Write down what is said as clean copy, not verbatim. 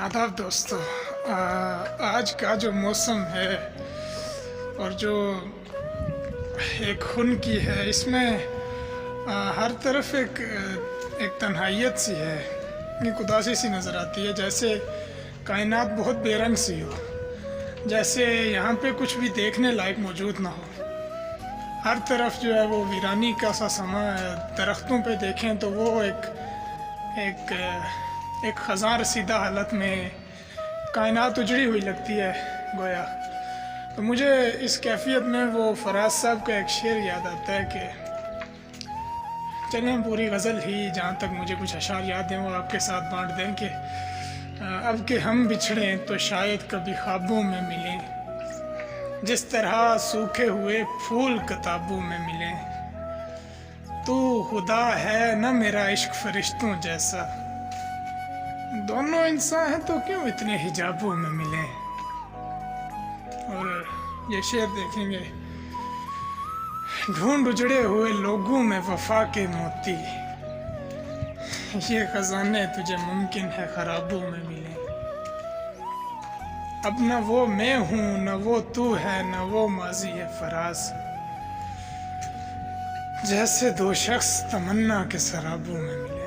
आदाब दोस्तों। आज का जो मौसम है और जो एक खून की है, इसमें हर तरफ एक तन्हाइयत सी है, एक उदासी सी नज़र आती है, जैसे कायनात बहुत बेरंग सी हो, जैसे यहाँ पे कुछ भी देखने लायक मौजूद ना हो। हर तरफ जो है वो वीरानी का सा समा है। दरख्तों पे देखें तो वो एक एक ख़ज़ां रसीदा हालत में कायनात उजड़ी हुई लगती है गोया। तो मुझे इस कैफियत में वो फराज साहब का एक शेर याद आता है कि चलें पूरी गज़ल ही, जहाँ तक मुझे कुछ अशार याद हैं वो आपके साथ बांट दें कि अब के हम बिछड़ें तो शायद कभी ख्वाबों में मिलें, जिस तरह सूखे हुए फूल किताबों में मिलें। तू खुदा है न मेरा इश्क फरिश्तों जैसा, दोनों इंसान हैं तो क्यों इतने हिजाबों में मिले। और ये शेर देखेंगे, ढूंढ उजड़े हुए लोगों में वफा के मोती, ये खजाने तुझे मुमकिन है खराबों में मिले। अब न वो मैं हूँ न वो तू है न वो माजी है फराज, जैसे दो शख्स तमन्ना के शराबों में मिले।